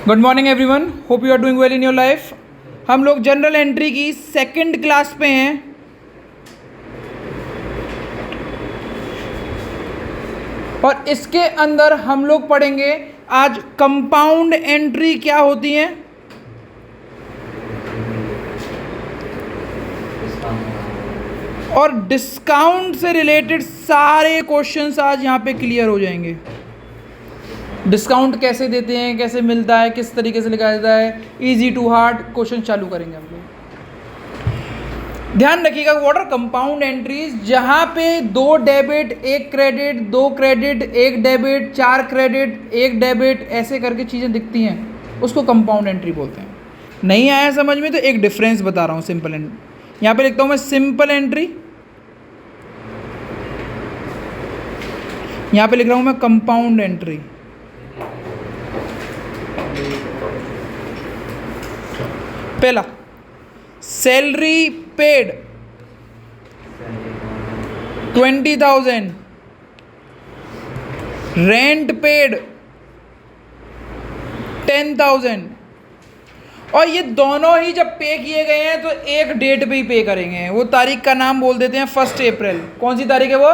Good morning everyone, hope you are doing well in your life. हम लोग general entry की second class पे हैं और इसके अंदर हम लोग पढ़ेंगे आज कंपाउंड एंट्री क्या होती है, और डिस्काउंट से रिलेटेड सारे क्वेश्चंस आज यहाँ पे क्लियर हो जाएंगे। डिस्काउंट कैसे देते हैं, कैसे मिलता है, किस तरीके से लिखा जाता है, इजी टू हार्ड क्वेश्चन चालू करेंगे हम लोग। ध्यान रखिएगा, व्हाट आर कंपाउंड एंट्रीज, जहाँ पे 2 debit 1 credit, 2 credit 1 debit, 4 credit 1 debit, ऐसे करके चीज़ें दिखती हैं, उसको कंपाउंड एंट्री बोलते हैं। नहीं आया समझ में तो एक डिफरेंस बता रहा हूँ। सिंपल एंट्री यहाँ पे लिखता हूँ मैं, सिंपल एंट्री, यहाँ पे लिख रहा हूँ मैं कंपाउंड एंट्री। पहला, सैलरी पेड 20,000, रेंट पेड 10,000, और ये दोनों ही जब पे किए गए हैं तो एक डेट पे ही पे करेंगे। वो तारीख का नाम बोल देते हैं 1 अप्रैल। कौन सी तारीख है वो?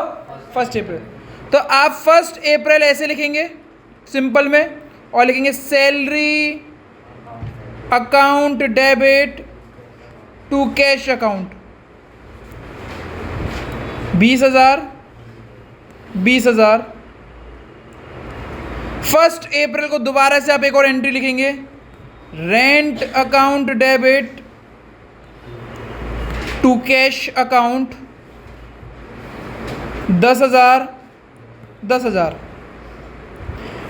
1 अप्रैल। तो आप 1 अप्रैल ऐसे लिखेंगे सिंपल में, और लिखेंगे salary account debit to cash account 20,000। 1 अप्रैल को दोबारा से आप एक और एंट्री लिखेंगे, rent account debit to cash account 10,000।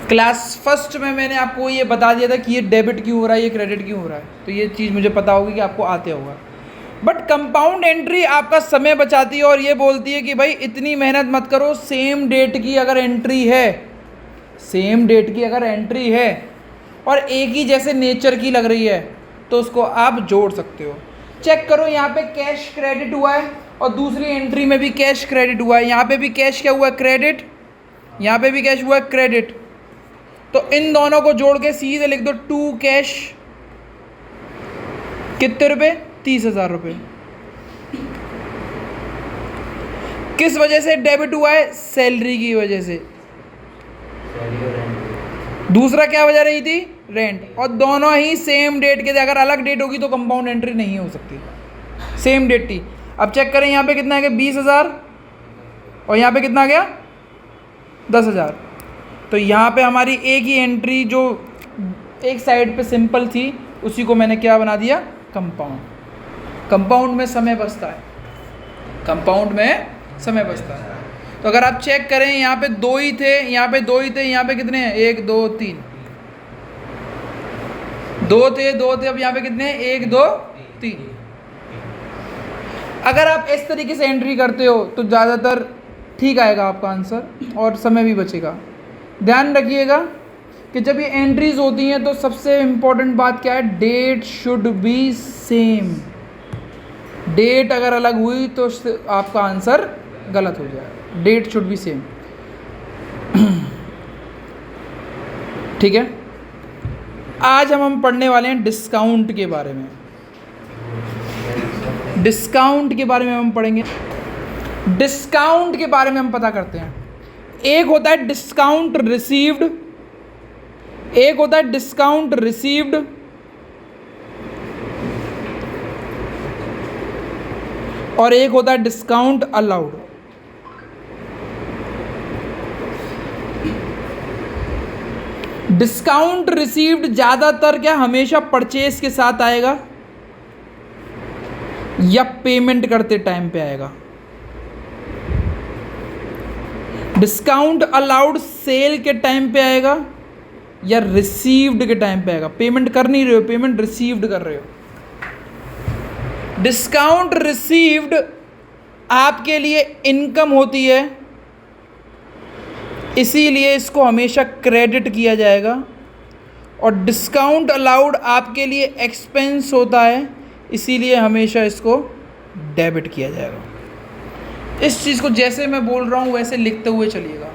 Class first में मैंने आपको ये बता दिया था कि ये डेबिट क्यों हो रहा है, ये क्रेडिट क्यों हो रहा है, तो ये चीज़ मुझे पता होगी कि आपको आते होगा। बट कंपाउंड एंट्री आपका समय बचाती है और ये बोलती है कि भाई इतनी मेहनत मत करो, सेम डेट की अगर एंट्री है और एक ही जैसे नेचर की लग रही है तो उसको आप जोड़ सकते हो। चेक करो, यहाँ पे कैश क्रेडिट हुआ है और दूसरी एंट्री में भी कैश क्रेडिट हुआ है। यहाँ पे भी कैश क्या हुआ है? क्रेडिट। यहाँ पे भी कैश हुआ है क्रेडिट। तो इन दोनों को जोड़ के सीधे लिख दो टू कैश, कितने रुपए? 30,000 रुपये। किस वजह से डेबिट हुआ है? सैलरी की वजह से। दूसरा क्या वजह रही थी? रेंट। और दोनों ही सेम डेट के थे। अगर अलग डेट होगी तो कंपाउंड एंट्री नहीं हो सकती, सेम डेट थी। अब चेक करें, यहाँ पे कितना आ गया? 20,000, और यहाँ पे कितना आ गया? 10,000। तो यहाँ पे हमारी एक ही एंट्री जो एक साइड पे सिंपल थी, उसी को मैंने क्या बना दिया? कंपाउंड। कंपाउंड में समय बचता है, तो अगर आप चेक करें, यहाँ पे 2 ही थे, यहाँ पे 2 ही थे, यहाँ पे कितने हैं? 1 2 3, 2 थे, अब यहाँ पे कितने हैं? 1 2 3। अगर आप इस तरीके से एंट्री करते हो तो ज़्यादातर ठीक आएगा आपका आंसर और समय भी बचेगा। ध्यान रखिएगा कि जब ये एंट्रीज होती हैं तो सबसे इम्पोर्टेंट बात क्या है? Date should be same. Date अगर अलग हुई तो आपका आंसर गलत हो जाएगा। Date should be same. ठीक है, आज हम पढ़ने वाले हैं डिस्काउंट के बारे में। डिस्काउंट के बारे में हम पढ़ेंगे। डिस्काउंट के बारे में हम पता करते हैं। एक होता है डिस्काउंट रिसीव्ड, और एक होता है डिस्काउंट अलाउड। डिस्काउंट रिसीव्ड ज़्यादातर क्या हमेशा परचेज के साथ आएगा या पेमेंट करते टाइम पे आएगा। डिस्काउंट अलाउड सेल के टाइम पे आएगा या रिसीव्ड के टाइम पे आएगा। पेमेंट कर नहीं रहे हो, पेमेंट रिसीव्ड कर रहे हो। डिस्काउंट रिसीव्ड आपके लिए इनकम होती है, इसीलिए इसको हमेशा क्रेडिट किया जाएगा, और डिस्काउंट अलाउड आपके लिए एक्सपेंस होता है, इसीलिए हमेशा इसको डेबिट किया जाएगा। इस चीज़ को जैसे मैं बोल रहा हूँ वैसे लिखते हुए चलिएगा,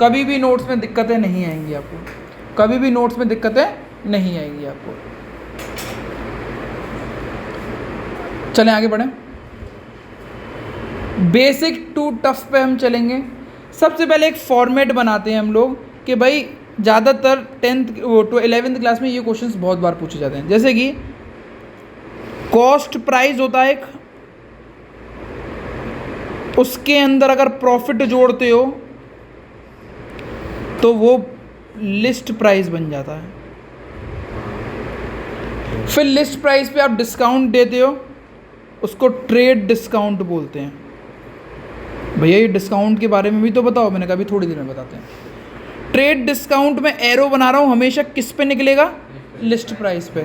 कभी भी नोट्स में दिक्कतें नहीं आएंगी आपको। कभी भी नोट्स में दिक्कतें नहीं आएगी आपको। चलें आगे बढ़ें। बेसिक टू टफ पे हम चलेंगे। सबसे पहले एक फॉर्मेट बनाते हैं हम लोग कि भाई ज़्यादातर 11th क्लास में ये क्वेश्चंस बहुत बार पूछे जाते हैं। जैसे कि कॉस्ट प्राइस होता है एक, उसके अंदर अगर प्रॉफिट जोड़ते हो तो वो लिस्ट प्राइस बन जाता है। फिर लिस्ट प्राइस पे आप डिस्काउंट देते हो, उसको ट्रेड डिस्काउंट बोलते हैं। भैया ये डिस्काउंट के बारे में भी तो बताओ, मैंने कहा अभी थोड़ी देर में बताते हैं। ट्रेड डिस्काउंट में एरो बना रहा हूँ, हमेशा किस पे निकलेगा? लिस्ट प्राइस पे।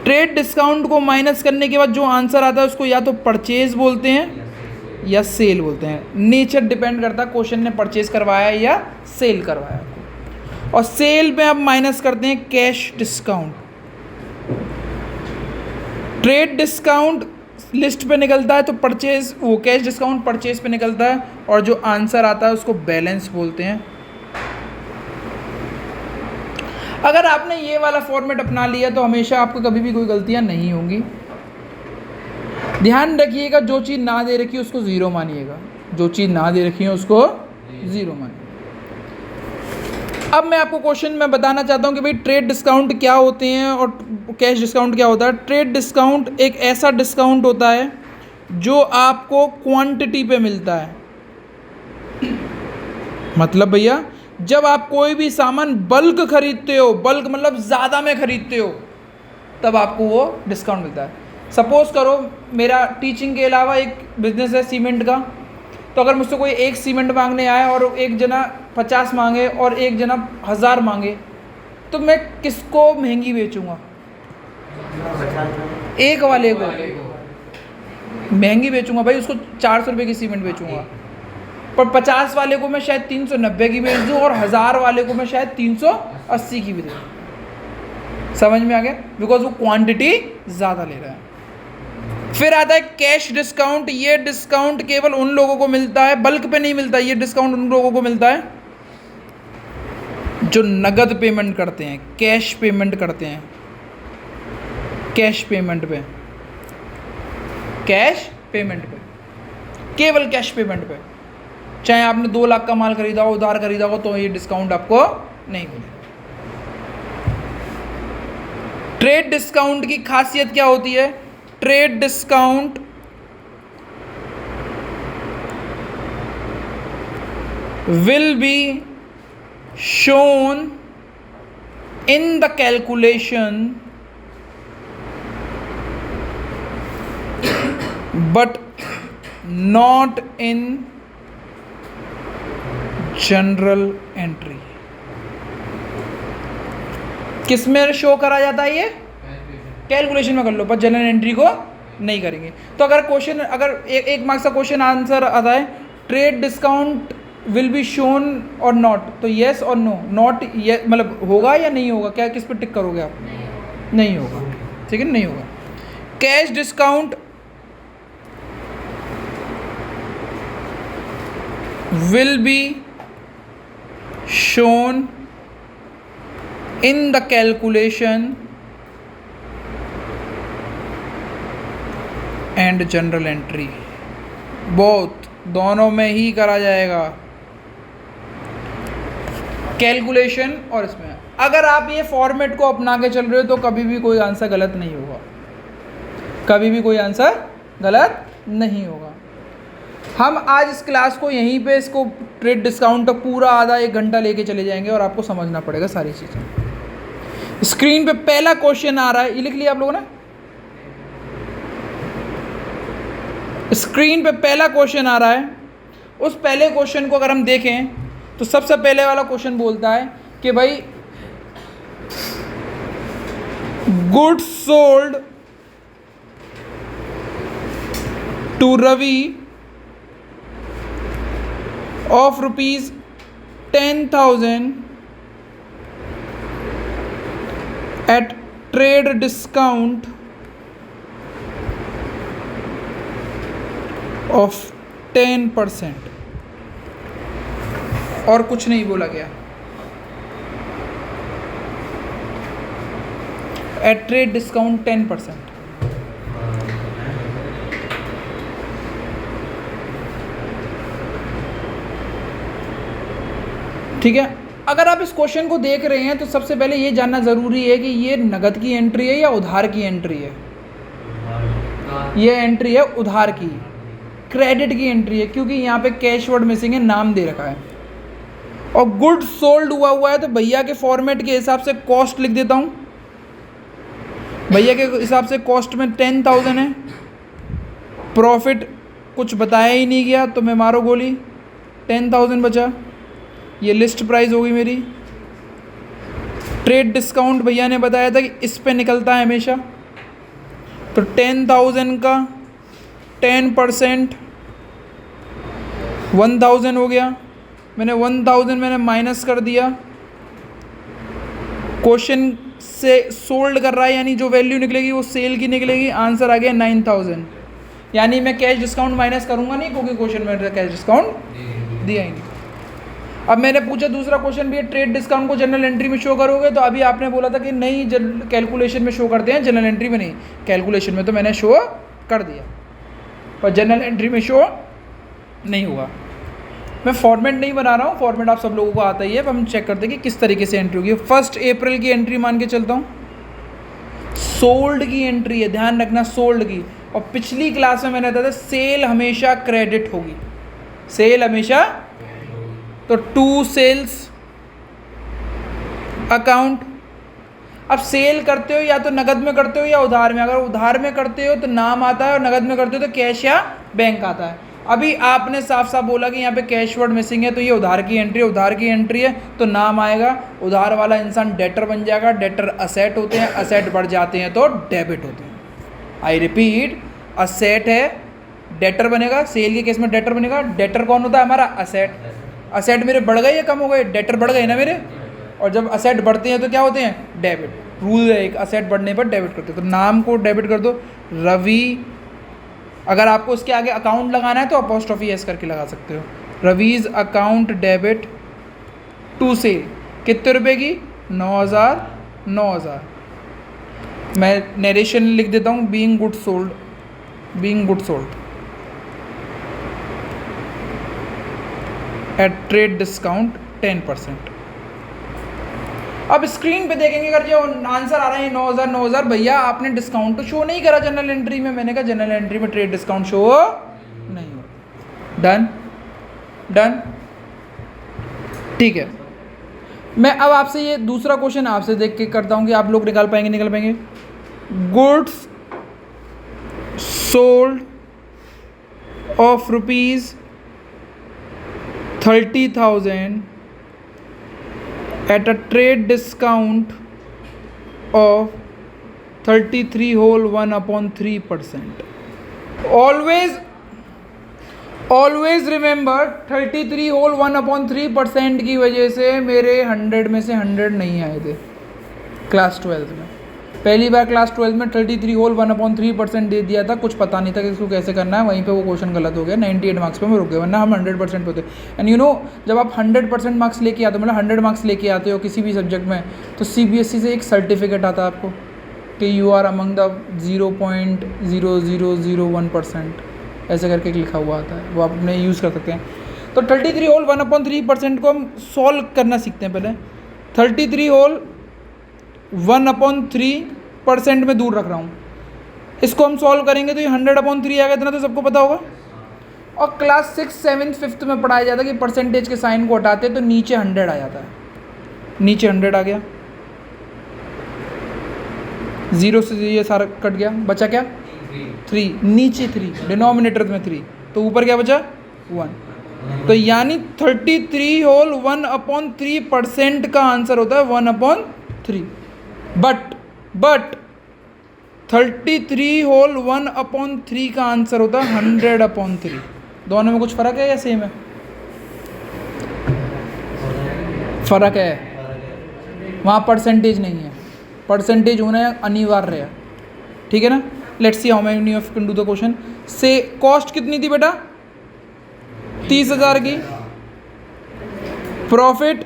ट्रेड डिस्काउंट को माइनस करने के बाद जो आंसर आता है उसको या तो परचेज बोलते हैं या सेल बोलते हैं। नेचर डिपेंड करता है क्वेश्चन ने परचेज करवाया है या सेल करवाया है। और सेल में अब माइनस करते हैं cash discount. Trade discount list पे निकलता है तो परचेज, वो कैश डिस्काउंट परचेज पे निकलता है, और जो आंसर आता है उसको बैलेंस बोलते हैं। अगर आपने ये वाला फॉर्मेट अपना लिया तो हमेशा आपको कभी भी कोई गलतियां नहीं होंगी। ध्यान रखिएगा, जो चीज़ ना दे रखी है उसको ज़ीरो मानिएगा, जो चीज़ ना दे रखी है उसको ज़ीरो मानिए। अब मैं आपको क्वेश्चन में बताना चाहता हूँ कि भाई ट्रेड डिस्काउंट क्या होते हैं और कैश डिस्काउंट क्या होता है। ट्रेड डिस्काउंट एक ऐसा डिस्काउंट होता है जो आपको क्वांटिटी पे मिलता है। मतलब भैया जब आप कोई भी सामान बल्क खरीदते हो, बल्क मतलब ज़्यादा में खरीदते हो, तब आपको वो डिस्काउंट मिलता है। सपोज़ करो मेरा टीचिंग के अलावा एक बिजनेस है सीमेंट का, तो अगर मुझसे कोई एक सीमेंट मांगने आए और एक जना 50 मांगे और एक जना 1000 मांगे, तो मैं किसको महंगी बेचूंगा? एक वाले को महंगी बेचूंगा भाई, उसको 400 रुपये की सीमेंट बेचूंगा। पर 50 वाले को मैं शायद 390 की बेच दूँ और 1000 वाले को मैं शायद 380 की भी दे दूँ। समझ में आ गया? बिकॉज वो क्वांटिटी ज़्यादा ले रहा है। फिर आता है कैश डिस्काउंट। ये डिस्काउंट केवल उन लोगों को मिलता है, बल्क पे नहीं मिलता। ये डिस्काउंट उन लोगों को मिलता है जो नगद पेमेंट करते हैं, कैश पेमेंट करते हैं। कैश पेमेंट पे, कैश पेमेंट पे, केवल कैश पेमेंट पे। चाहे आपने 2 लाख का माल खरीदा हो, उधार खरीदा हो, तो ये डिस्काउंट आपको नहीं मिलेगा। ट्रेड डिस्काउंट की खासियत क्या होती है? Trade discount will be shown in the calculation but not in general entry. किस में शो करा जाता है? ये कैलकुलेशन में कर लो, पर जनरल एंट्री को नहीं करेंगे। तो अगर क्वेश्चन, अगर एक मार्क्स का क्वेश्चन आंसर आता है trade discount will be shown और नॉट, तो येस और नो। नॉट ये मतलब होगा या नहीं होगा, क्या किस पे टिक करोगे आप? नहीं होगा, ठीक है, नहीं होगा। Cash discount will be shown in the calculation and general entry, both दोनों में ही करा जाएगा, कैलकुलेशन और इसमें। अगर आप ये फॉर्मेट को अपना के चल रहे हो तो कभी भी कोई आंसर गलत नहीं होगा, कभी भी कोई आंसर गलत नहीं होगा। हम आज इस क्लास को यहीं पे, इसको ट्रेड डिस्काउंट तक पूरा आधा 1 घंटा लेके चले जाएंगे और आपको समझना पड़ेगा सारी चीज़ें। स्क्रीन पे पहला क्वेश्चन आ रहा है, ये लिख लिया आप लोगों ने? स्क्रीन पे पहला क्वेश्चन आ रहा है। उस पहले क्वेश्चन को अगर हम देखें तो सबसे पहले वाला क्वेश्चन बोलता है कि भाई goods sold to Ravi of rupees 10,000 at trade discount of 10%, और कुछ नहीं बोला गया। At trade discount 10%। ठीक है, अगर आप इस क्वेश्चन को देख रहे हैं तो सबसे पहले ये जानना ज़रूरी है कि ये नगद की एंट्री है या उधार की एंट्री है। ये एंट्री है उधार की, क्रेडिट की एंट्री है, क्योंकि यहाँ पे कैश वर्ड मिसिंग है, नाम दे रखा है। और गुड सोल्ड हुआ है तो भैया के फॉर्मेट के हिसाब से कॉस्ट लिख देता हूँ। भैया के हिसाब से कॉस्ट में 10,000 है, प्रॉफिट कुछ बताया ही नहीं गया तो मैं मारो गोली, 10,000 बचा। ये लिस्ट प्राइस होगी मेरी। ट्रेड डिस्काउंट भैया ने बताया था कि इस पे निकलता है हमेशा, तो 10,000 का 10% 1,000 हो गया। मैंने 1,000 मैंने माइनस कर दिया, क्वेश्चन से सोल्ड कर रहा है, यानी जो वैल्यू निकलेगी वो सेल की निकलेगी। आंसर आ गया 9,000। यानी मैं कैश डिस्काउंट माइनस करूंगा नहीं, क्योंकि क्वेश्चन में कैश डिस्काउंट दिया ही नहीं। अब मैंने पूछा दूसरा क्वेश्चन भी है, ट्रेड डिस्काउंट को जनरल एंट्री में शो करोगे? तो अभी आपने बोला था कि नहीं, कैलकुलेशन में शो करते हैं, जनरल एंट्री में नहीं। कैलकुलेशन में तो मैंने शो कर दिया, पर जनरल एंट्री में शो नहीं हुआ। मैं फॉर्मेट नहीं बना रहा हूँ, फॉर्मेट आप सब लोगों को आता ही है। अब हम चेक करते हैं कि किस तरीके से एंट्री होगी। 1 अप्रैल की एंट्री मान के चलता हूँ, सोल्ड की एंट्री है, ध्यान रखना सोल्ड की। और पिछली क्लास में मैंने बताया था सेल हमेशा क्रेडिट होगी, सेल हमेशा। तो टू सेल्स अकाउंट। अब सेल करते हो या तो नगद में करते हो या उधार में। अगर उधार में करते हो तो नाम आता है, और नगद में करते हो तो कैश या बैंक आता है। अभी आपने साफ साफ बोला कि यहाँ पे कैश वर्ड मिसिंग है, तो ये उधार की एंट्री है। उधार की एंट्री है तो नाम आएगा, उधार वाला इंसान डेटर बन जाएगा। डेटर असेट होते हैं, असेट बढ़ जाते हैं तो डेबिट होते हैं। आई रिपीट, असेट है, डेटर बनेगा। सेल के केस में डेटर बनेगा। डेटर कौन होता है? हमारा असेट। असेट मेरे बढ़ गए या कम हो गए? डेटर बढ़ गए ना मेरे। और जब असेट बढ़ते हैं तो क्या होते हैं? डेबिट। रूल है एक, असेट बढ़ने पर डेबिट करते हैं। तो नाम को डेबिट कर दो, रवि। अगर आपको उसके आगे अकाउंट लगाना है तो अपॉस्ट्रोफी एस करके लगा सकते हो। Ravi's account debit to sale. कितने रुपए की? 9,000। 9,000। मैं नरेशन लिख देता हूँ, being good sold, being good sold at trade discount 10%। अब स्क्रीन पे देखेंगे, अगर जो आंसर आ रहा है 9,000 9,000, भैया आपने डिस्काउंट तो शो नहीं करा जनरल एंट्री में। मैंने कहा जनरल एंट्री में ट्रेड डिस्काउंट शो नहीं हो। डन डन, ठीक है। मैं अब आपसे ये दूसरा क्वेश्चन आपसे देख के करता हूँ कि आप लोग निकाल पाएंगे, निकाल पाएंगे। Goods sold of ₹30,000 at a trade discount of 33 whole 1/3%. Always remember 33 whole 1/3% की वजह से मेरे 100 में से 100 नहीं आए थे क्लास 12 में। पहली बार क्लास 12 में 33 होल 1/3% दे दिया था, कुछ पता नहीं था कि इसको कैसे करना है। वहीं पे वो क्वेश्चन गलत हो गया, 98 मार्क्स पे मैं रुक गया, वरना हम 100% पे होते। एंड यू नो, जब आप 100% मार्क्स लेके आते हो, मतलब 100 मार्क्स लेके आते हो किसी भी सब्जेक्ट में, तो CBSE से एक सर्टिफिकेट आता है आपको कि यू आर अमंग द 0.0001%, ऐसे करके लिखा हुआ आता है, वो आप अपने यूज़ कर सकते हैं। तो 33 होल 1/3% को हम सॉल्व करना सीखते हैं। पहले 33 होल 1/3% में दूर रख रहा हूँ, इसको हम सॉल्व करेंगे तो ये 100/3 आ गया, इतना तो सबको पता होगा। और क्लास 6, 7, 5 में पढ़ाया जाता है कि परसेंटेज के साइन को हटाते तो नीचे 100 आ जाता है। नीचे 100 आ गया, 0 से ये सारा कट गया, बचा क्या? 3। नीचे 3, डिनोमिनेटर में 3, तो ऊपर क्या बचा? 1। तो यानी 33 होल 1/3% का आंसर होता है 1/3। बट 33 होल 1/3 का आंसर होता है 100/3। दोनों में कुछ फ़र्क है या सेम है? फ़र्क है, वहाँ परसेंटेज नहीं है, परसेंटेज होना अनिवार्य है, ठीक है ना। Let's see how many of can do the question. से कॉस्ट कितनी थी बेटा? 30,000 की। प्रॉफिट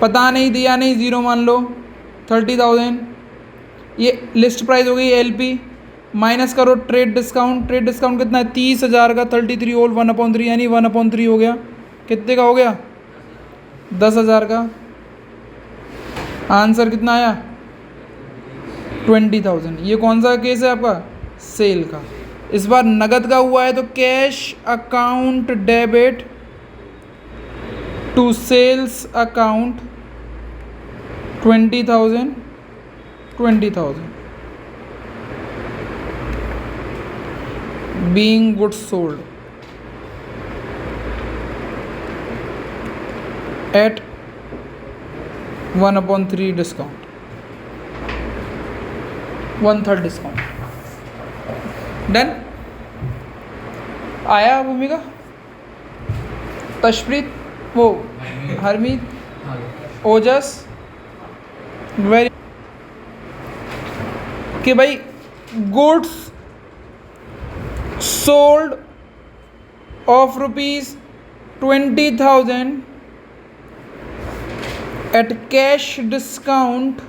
पता नहीं, दिया नहीं, 0 मान लो, 30,000। ये लिस्ट प्राइस हो गई LP, माइनस करो ट्रेड डिस्काउंट कितना है 30,000 का, 33 होल 1/3 यानी 1/3 हो गया, कितने का हो गया 10,000 का। आंसर कितना आया 20,000। ये कौन सा केस है आपका, सेल का। इस बार नगद का हुआ है तो cash account debit to sales account 20,000 being goods sold at 1/3 discount, 1/3 discount. Done. आया भूमिका, तशप्रीत, वो हरमीत, ओजस, वेरी कि भाई goods sold of ₹20,000 at cash discount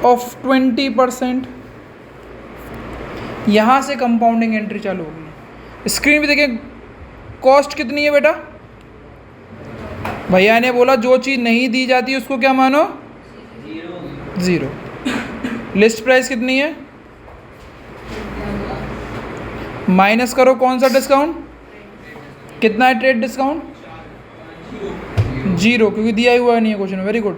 of 20%। यहाँ से कंपाउंडिंग एंट्री चालू होगी। स्क्रीन पे देखें, कॉस्ट कितनी है बेटा, भैया ने बोला जो चीज़ नहीं दी जाती उसको क्या मानो, ज़ीरो। लिस्ट प्राइस कितनी है, माइनस करो कौन सा डिस्काउंट, कितना है ट्रेड डिस्काउंट, 0, क्योंकि दिया ही हुआ नहीं है क्वेश्चन में। Very good.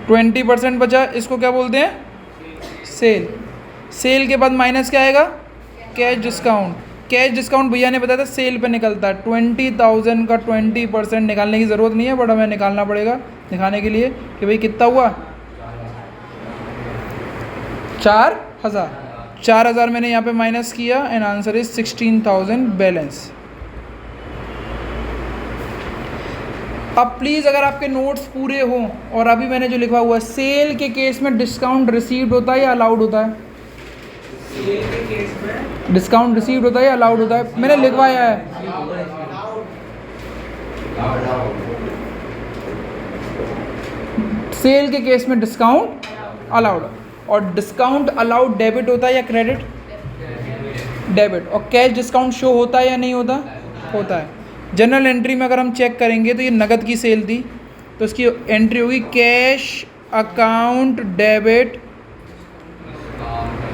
20% बचा, इसको क्या बोलते हैं, सेल। सेल के बाद माइनस क्या आएगा, कैश डिस्काउंट। कैश डिस्काउंट भैया ने बताया था सेल पे निकलता है। 20,000 का 20% निकालने की ज़रूरत नहीं है, बट हमें निकालना पड़ेगा दिखाने के लिए कि भाई कितना हुआ, 4,000। 4,000 मैंने यहाँ पे माइनस किया एंड आंसर इज 16,000 बैलेंस। अब प्लीज़ अगर आपके नोट्स पूरे हों और अभी मैंने जो लिखा हुआ है, सेल के केस में डिस्काउंट रिसीव्ड होता है या अलाउड होता है, सेल के केस में डिस्काउंट रिसीव्ड होता है या अलाउड होता है, मैंने लिखवाया है। सेल के केस में डिस्काउंट अलाउड, और डिस्काउंट अलाउड डेबिट होता है या क्रेडिट, डेबिट। और कैश डिस्काउंट शो होता है या नहीं होता, होता है। जनरल एंट्री में अगर हम चेक करेंगे तो ये नगद की सेल थी, तो इसकी एंट्री होगी cash account debit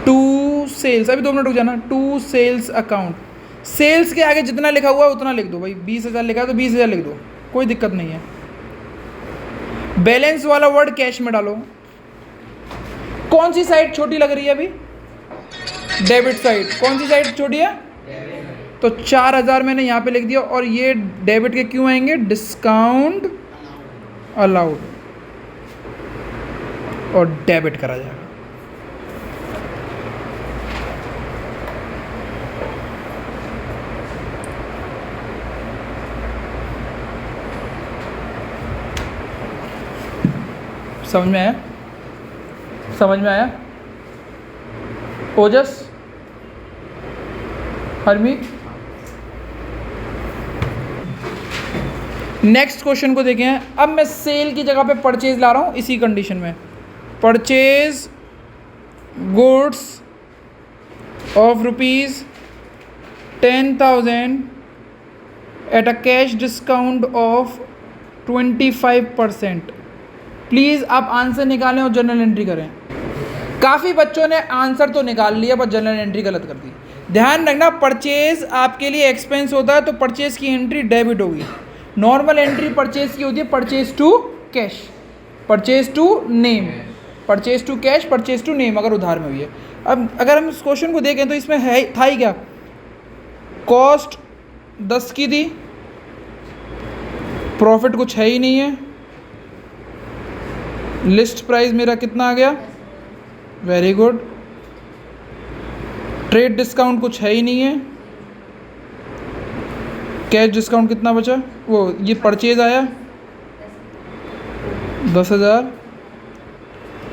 to sales. अभी 2 मिनट रुक जाना, टू सेल्स अकाउंट। सेल्स के आगे जितना लिखा हुआ है उतना लिख दो भाई, 20,000 लिखा है तो 20,000 लिख दो, कोई दिक्कत नहीं है। बैलेंस वाला वर्ड कैश में डालो। कौन सी साइड छोटी लग रही है अभी, डेबिट साइड। कौन सी साइड छोटी है, तो 4,000 मैंने यहाँ पे लिख दिया, और ये डेबिट के क्यों आएंगे, डिस्काउंट अलाउड, और डेबिट करा जाएगा। समझ में आया, समझ में आया। ओजस, हरमीत, नेक्स्ट क्वेश्चन को देखें। अब मैं सेल की जगह पे परचेज ला रहा हूँ इसी कंडीशन में। Purchase goods of ₹10,000 at a cash discount of 25%। Please आप आंसर निकालें और जनरल एंट्री करें। काफ़ी बच्चों ने आंसर तो निकाल लिया पर जनरल एंट्री गलत कर दी। ध्यान रखना, परचेज आपके लिए एक्सपेंस होता है तो परचेज की एंट्री डेबिट होगी। नॉर्मल एंट्री परचेज की होती है purchase to cash, purchase to name, purchase to cash, purchase to name, अगर उधार में हुई है। अब अगर हम इस क्वेश्चन को देखें तो इसमें है था ही क्या, कॉस्ट 10 की थी, प्रॉफिट कुछ है ही नहीं है, लिस्ट प्राइस मेरा कितना आ गया, वेरी गुड, ट्रेड डिस्काउंट कुछ है ही नहीं है, कैश डिस्काउंट कितना बचा, वो ये परचेज आया 10,000,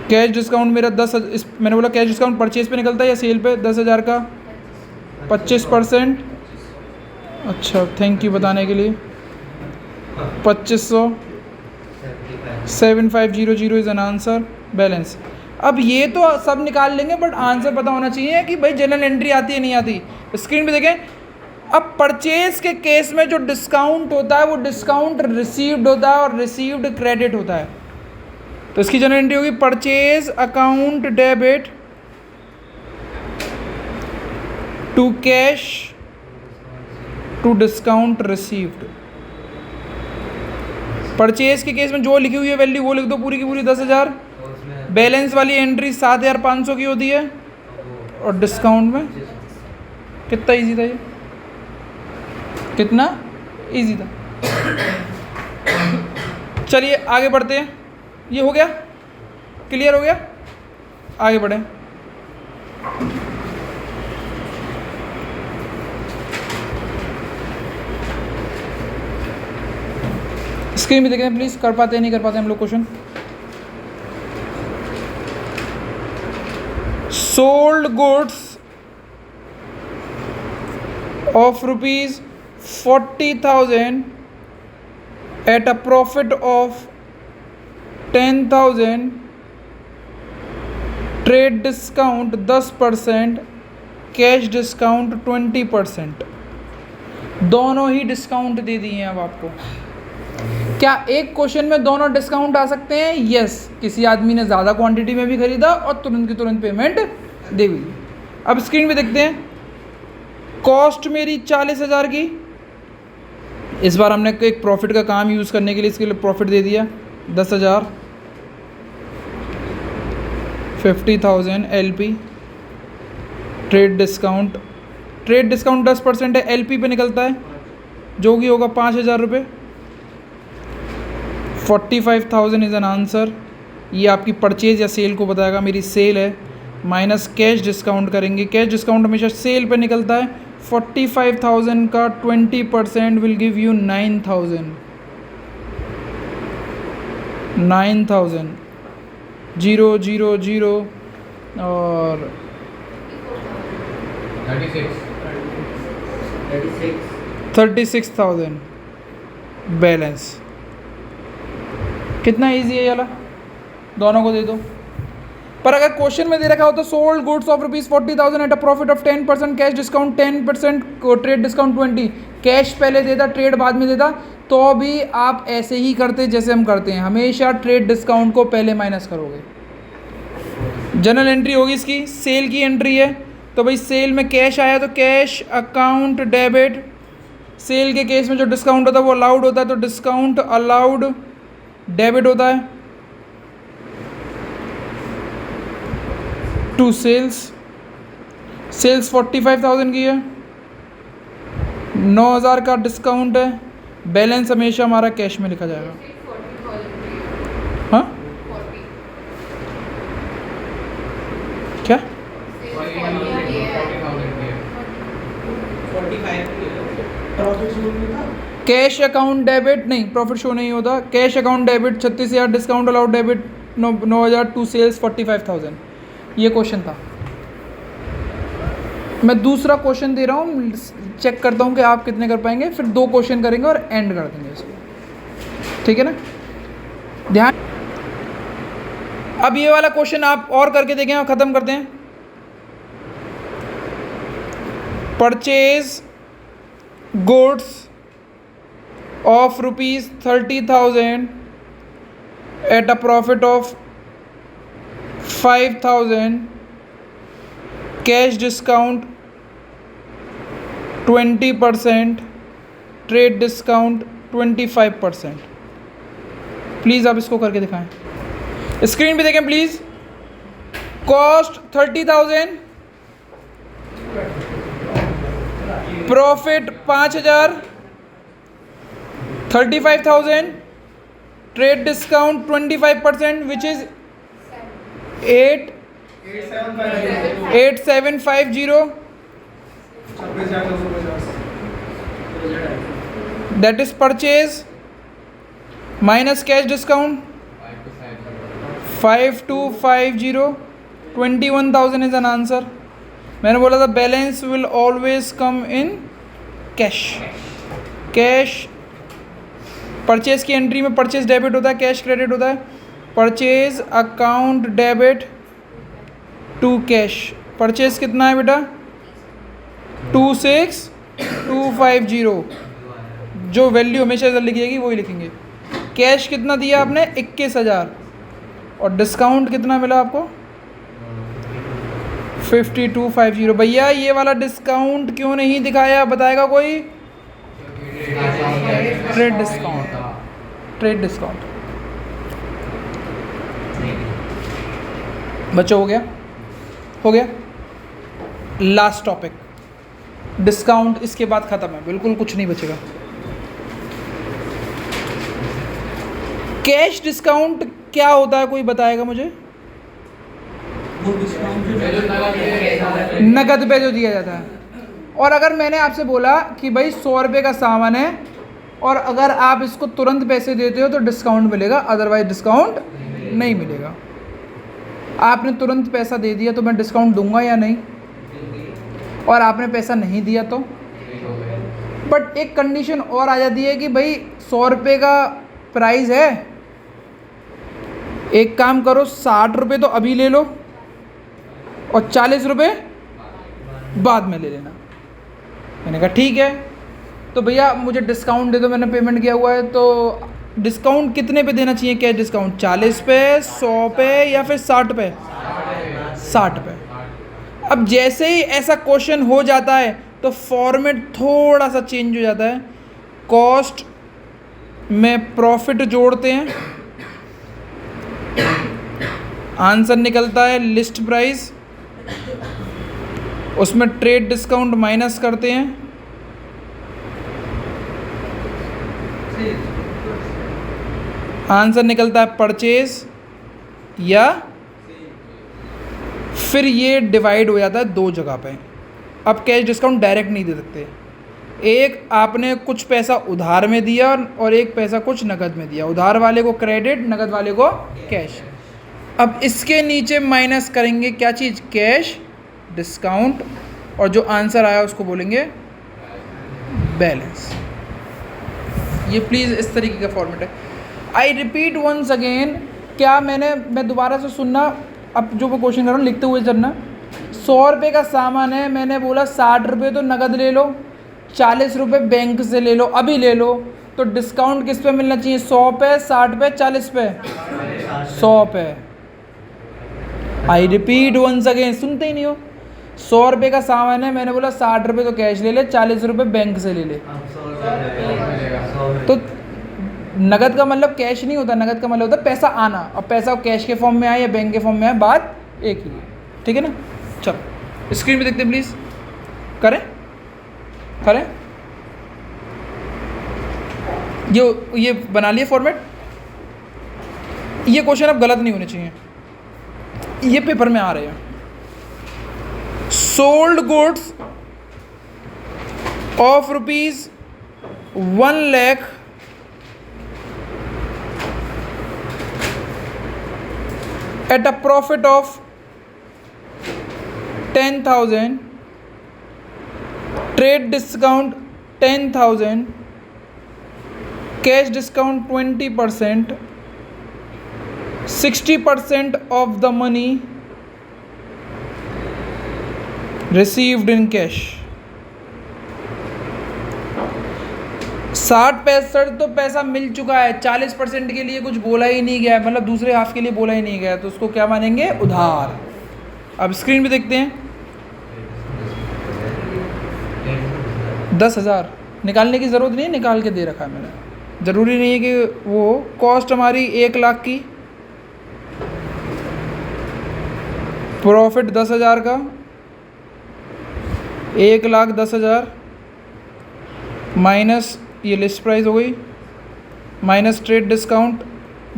कैश डिस्काउंट मेरा 10, मैंने बोला कैश डिस्काउंट परचेज पे निकलता है या सेल पे, 10,000 का 25%। अच्छा, थैंक यू बताने के लिए। 2500 7500 इज एन आंसर बैलेंस। अब ये तो सब निकाल लेंगे बट आंसर पता होना चाहिए कि भाई जनरल एंट्री आती है नहीं आती। स्क्रीन पे देखें, अब परचेज के केस में जो डिस्काउंट होता है वो डिस्काउंट रिसीव्ड होता है और रिसीव्ड क्रेडिट होता है। तो इसकी जनरल एंट्री होगी purchase account debit to cash to discount received. Purchase के केस में जो लिखी हुई है वैल्यू वो लिख दो पूरी की पूरी 10,000। बैलेंस वाली एंट्री 7,500 की होती है और डिस्काउंट में कितना इजी था ये, कितना इजी था। चलिए आगे बढ़ते हैं। ये हो गया, क्लियर हो गया, आगे बढ़ें। स्क्रीन पे देखें प्लीज, कर पाते हैं नहीं कर पाते हम लोग question. Sold goods of ₹40,000 at a profit of 10,000, trade discount 10%, cash discount 20%। दोनों ही डिस्काउंट दे दिए हैं अब आपको। क्या एक क्वेश्चन में दोनों डिस्काउंट आ सकते हैं? यस। किसी आदमी ने ज़्यादा क्वांटिटी में भी खरीदा और तुरंत की तुरंत पेमेंट दे दी। अब स्क्रीन पे देखते हैं, कॉस्ट मेरी 40,000 की। इस बार हमने एक प्रॉफिट का काम यूज़ करने के लिए इसके लिए प्रॉफिट दे दिया 10,000। 50,000 LP, ट्रेड डिस्काउंट 10% है, LP पे निकलता है जो कि होगा 5,000 रुपये। 45,000 इज़ एन आंसर। ये आपकी परचेज या सेल को बताएगा, मेरी सेल है, माइनस कैश डिस्काउंट करेंगे। कैश डिस्काउंट हमेशा सेल पे निकलता है। 45,000 का 20% विल गिव यू 9,000। 9,000 0 0 0 और 36,000 बैलेंस। कितना इजी है ये वाला, दोनों को दे दो। पर अगर क्वेश्चन में दे रखा हो तो sold goods of ₹40,000 at a profit of 10%, cash discount 10%, trade discount 20, cash पहले देता ट्रेड बाद में देता, तो भी आप ऐसे ही करते जैसे हम करते हैं, हमेशा ट्रेड डिस्काउंट को पहले माइनस करोगे। जनरल एंट्री होगी इसकी, सेल की एंट्री है तो भाई सेल में कैश आया तो कैश अकाउंट डेबिट। सेल के केस में जो डिस्काउंट होता है वो अलाउड होता है तो डिस्काउंट अलाउड डेबिट होता है टू सेल्स। 45,000 की है, 9,000 का डिस्काउंट है, बैलेंस हमेशा हमारा कैश में लिखा जाएगा। हाँ क्या? कैश अकाउंट डेबिट नहीं, प्रॉफिट शो नहीं होता। Cash account debit 36,000, discount allowed debit 9,000, to sales 45,000। ये क्वेश्चन था। मैं दूसरा क्वेश्चन दे रहा हूँ, चेक करता हूँ कि आप कितने कर पाएंगे, फिर 2 क्वेश्चन करेंगे और एंड कर देंगे इसको, ठीक है ना। ध्यान, अब ये वाला क्वेश्चन आप और करके देखें और ख़त्म करते हैं। Purchase goods of ₹30,000 at a profit of 5,000, cash discount 20%, trade discount 25%। Please आप इसको करके दिखाएं, स्क्रीन पे देखें please. Cost 30,000, profit 5,000, 35,000, trade discount 25%, which is 8,750. That is purchase minus cash discount 5,250. 21,000 is an answer. मैंने बोला था balance will always come in cash. Cash purchase की एंट्री में परचेज डेबिट होता है, कैश क्रेडिट होता है। Purchase account debit to cash. Purchase कितना है बेटा? 26250। जो वैल्यू हमेशा इधर लिखी जाएगी वही लिखेंगे। कैश कितना दिया आपने? 21,000। और डिस्काउंट कितना मिला आपको? 5250। भैया ये वाला डिस्काउंट क्यों नहीं दिखाया, बताएगा कोई? Trade discount, trade discount. बच्चों हो गया? हो गया। लास्ट टॉपिक डिस्काउंट, इसके बाद ख़त्म है, बिल्कुल कुछ नहीं बचेगा। कैश डिस्काउंट क्या होता है, कोई बताएगा मुझे? नकद पे जो दिया जाता है। और अगर मैंने आपसे बोला कि भाई 100 रुपये का सामान है और अगर आप इसको तुरंत पैसे देते हो तो डिस्काउंट मिलेगा, अदरवाइज डिस्काउंट नहीं मिलेगा। आपने तुरंत पैसा दे दिया तो मैं डिस्काउंट दूंगा या नहीं? और आपने पैसा नहीं दिया तो? बट एक कंडीशन और आ जाती है कि भाई 100 रुपये का प्राइस है, एक काम करो 60 रुपये तो अभी ले लो और 40 रुपये बाद में ले लेना। मैंने कहा ठीक है, तो भैया मुझे डिस्काउंट दे दो, मैंने पेमेंट किया हुआ है। तो डिस्काउंट कितने पे देना चाहिए? कैश डिस्काउंट 40 पे, 100 पे या फिर 60 पे? 60 पे। अब जैसे ही ऐसा क्वेश्चन हो जाता है तो फॉर्मेट थोड़ा सा चेंज हो जाता है। कॉस्ट में प्रॉफिट जोड़ते हैं, आंसर निकलता है लिस्ट प्राइस, उसमें ट्रेड डिस्काउंट माइनस करते हैं, आंसर निकलता है परचेज, या फिर ये डिवाइड हो जाता है दो जगह पे। अब कैश डिस्काउंट डायरेक्ट नहीं दे सकते, एक आपने कुछ पैसा उधार में दिया और एक पैसा कुछ नकद में दिया, उधार वाले को क्रेडिट, नकद वाले को कैश। अब इसके नीचे माइनस करेंगे क्या चीज़? कैश डिस्काउंट, और जो आंसर आया उसको बोलेंगे बैलेंस। ये प्लीज़ इस तरीके का फॉर्मेट है। आई रिपीट वंस अगेन, क्या मैं दोबारा से सुनना, अब जो मैं क्वेश्चन कर रहा हूँ लिखते हुए चलना। 100 रुपये का सामान है, मैंने बोला 60 रुपये तो नकद ले लो, 40 रुपये बैंक से ले लो, अभी ले लो। तो डिस्काउंट किस पे मिलना चाहिए? 100 पे, 60 पे, 40 पे? 100 पे। आई रिपीट वंस अगेन, सुनते ही नहीं हो। 100 रुपये का सामान है, मैंने बोला 60 रुपये तो कैश ले ले, 40 रुपये बैंक से ले ले। तो नगद का मतलब कैश नहीं होता, नगद का मतलब होता है पैसा आना। अब पैसा कैश के फॉर्म में आए या बैंक के फॉर्म में आए, बात एक ही है। ठीक है ना? चलो स्क्रीन पे देखते हैं प्लीज़। करें ये बना लिए फॉर्मेट। ये क्वेश्चन अब गलत नहीं होने चाहिए, ये पेपर में आ रहे हैं। Sold goods of ₹1 lakh at a profit of 10,000, trade discount 10,000, cash discount 20%, 60% of the money received in cash। 60-65 तो पैसा मिल चुका है, 40% के लिए कुछ बोला ही नहीं गया है, मतलब दूसरे हाफ के लिए बोला ही नहीं गया है, तो उसको क्या मानेंगे? उधार। अब स्क्रीन पे देखते हैं। 10,000 निकालने की ज़रूरत नहीं है, निकाल के दे रखा है मैंने, ज़रूरी नहीं है कि वो। कॉस्ट हमारी 1 लाख की, प्रॉफिट 10,000 का, 1,10,000 माइनस ये लिस्ट प्राइस हो गई, माइनस ट्रेड डिस्काउंट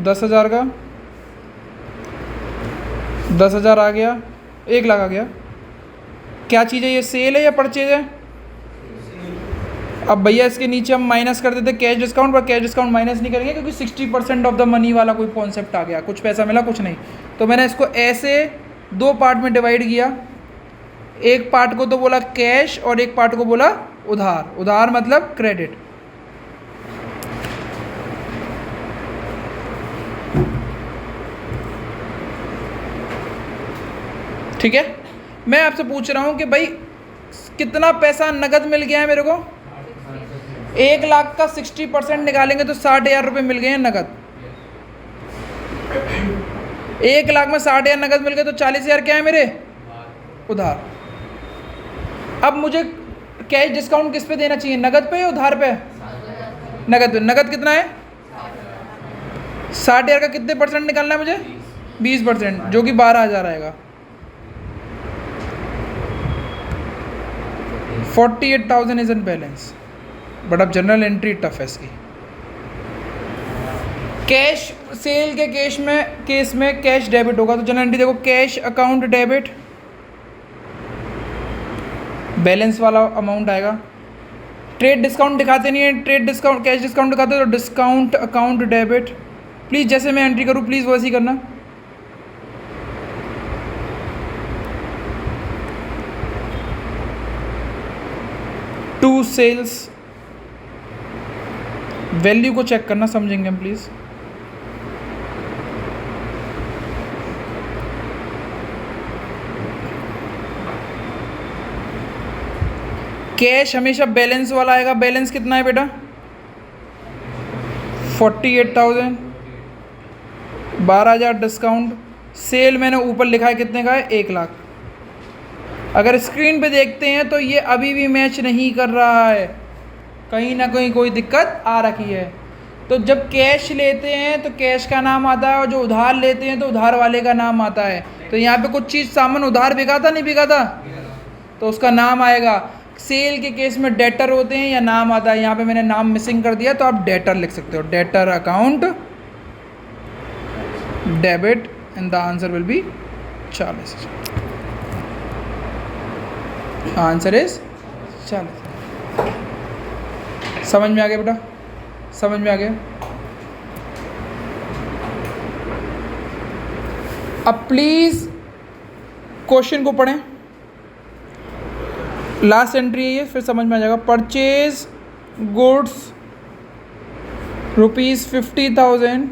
10,000 का, 10,000 आ गया, 1 लाख आ गया। क्या चीज़ है ये? सेल है या परचेज है? अब भैया इसके नीचे हम माइनस कर देते कैश डिस्काउंट, पर कैश डिस्काउंट माइनस नहीं करेंगे क्योंकि 60% ऑफ द मनी वाला कोई कॉन्सेप्ट आ गया, कुछ पैसा मिला कुछ नहीं। तो मैंने इसको ऐसे 2 पार्ट में डिवाइड किया, एक पार्ट को तो बोला कैश और एक पार्ट को बोला उधार। उधार मतलब क्रेडिट। ठीक है, मैं आपसे पूछ रहा हूँ कि भाई कितना पैसा नगद मिल गया है मेरे को। 1 लाख का 60% निकालेंगे तो 60,000 रुपये मिल गए हैं नगद। 1 लाख में 60,000 नगद मिल गए तो 40,000 क्या है मेरे उधार। अब मुझे कैश डिस्काउंट किस पे देना चाहिए, नगद पे या उधार पे? नगद पे। नगद कितना है 60,000 का कितने % निकालना है मुझे? 20%, जो कि 12,000 आएगा। 48,000 इज इन बैलेंस। बट अब जनरल एंट्री टफ है इसकी। कैश सेल के केस में कैश डेबिट होगा तो जनरल एंट्री देखो, कैश अकाउंट डेबिट, बैलेंस वाला अमाउंट आएगा। ट्रेड डिस्काउंट दिखाते नहीं है, ट्रेड डिस्काउंट कैश डिस्काउंट दिखाते तो डिस्काउंट अकाउंट डेबिट। प्लीज़ जैसे मैं एंट्री करूँ प्लीज़ वैसे ही करना। टू सेल्स, वैल्यू को चेक करना, समझेंगे हम प्लीज़। कैश हमेशा बैलेंस वाला आएगा। बैलेंस कितना है बेटा? 48,000, 12,000 डिस्काउंट। सेल मैंने ऊपर लिखा है कितने का है, 1 लाख। अगर स्क्रीन पे देखते हैं तो ये अभी भी मैच नहीं कर रहा है, कहीं ना कहीं कोई दिक्कत आ रखी है। तो जब कैश लेते हैं तो कैश का नाम आता है, और जो उधार लेते हैं तो उधार वाले का नाम आता है। तो यहाँ पे कुछ चीज़ सामान उधार बिका था नहीं बिका था, तो उसका नाम आएगा। सेल के केस में डेटर होते हैं या नाम आता है, यहाँ पे मैंने नाम मिसिंग कर दिया तो आप डेटर लिख सकते हो, debtor account debit, and the answer will be 40। Answer is 40। समझ में आ गया बेटा? समझ में आ गया? अब प्लीज क्वेश्चन को पढ़ें, लास्ट एंट्री है ये, फिर समझ में आ जाएगा। Purchase goods ₹50,000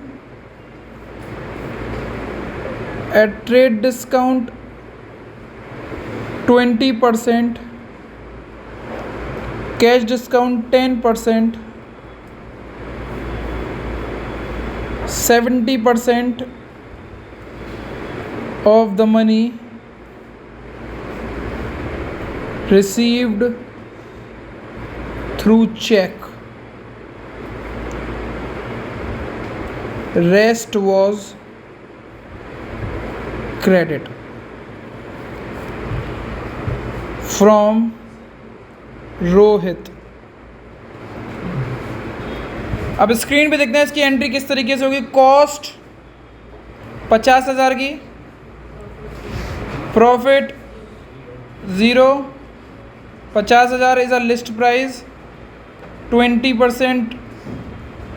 at trade discount 20%, cash discount 10%, 70% of the money received through check, rest was credit from Rohit. अब स्क्रीन पे देखते हैं इसकी एंट्री किस तरीके से होगी। कॉस्ट 50,000 की, profit 0, 50,000 is a list price, 20%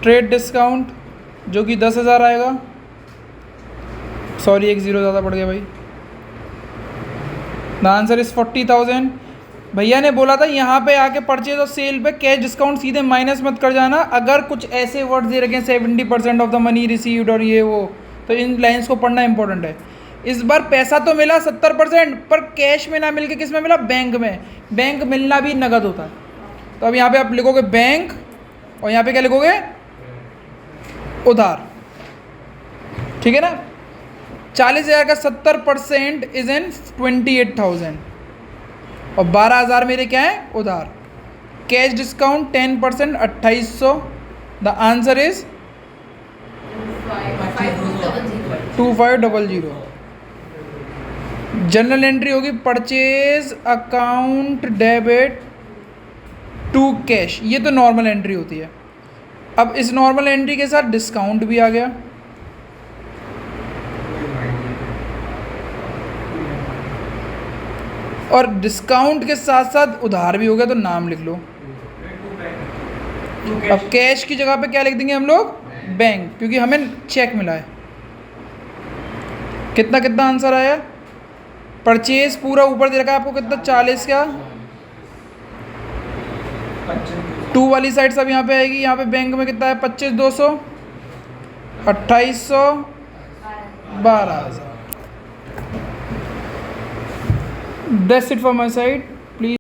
trade discount जो कि 10,000 आएगा। सॉरी, एक ज़ीरो ज़्यादा पड़ गया भाई। The answer is 40,000। भैया ने बोला था यहाँ पे आके परचेज और सेल पे कैश डिस्काउंट सीधे माइनस मत कर जाना। अगर कुछ ऐसे वर्ड्स दे रखे हैं 70% ऑफ द मनी रिसीव्ड और ये वो, तो इन लाइंस को पढ़ना इंपॉर्टेंट है। इस बार पैसा तो मिला 70%, पर कैश में ना मिल के किस में मिला? बैंक में। बैंक मिलना भी नगद होता है। तो अब यहाँ पे आप लिखोगे बैंक, और यहाँ पे क्या लिखोगे? उधार। ठीक है ना? 40,000 का 70% इज इन 28,000, और 12,000 मेरे क्या है? उधार। Cash discount 10% 2,800। The answer is 2500। General entry होगी purchase account debit to cash, ये तो नॉर्मल एंट्री होती है। अब इस नॉर्मल एंट्री के साथ डिस्काउंट भी आ गया, और डिस्काउंट के साथ साथ उधार भी हो गया, तो नाम लिख लो। अब कैश की जगह पे क्या लिख देंगे हम लोग? बैंक, क्योंकि हमें चेक मिला है। कितना कितना आंसर आया? परचेज पूरा ऊपर दे रखा है आपको कितना? 40 का। 2 वाली साइड सब यहाँ पे आएगी। यहाँ पे बैंक में कितना है? 25,200, 2,800, 12,000। That's it for my side.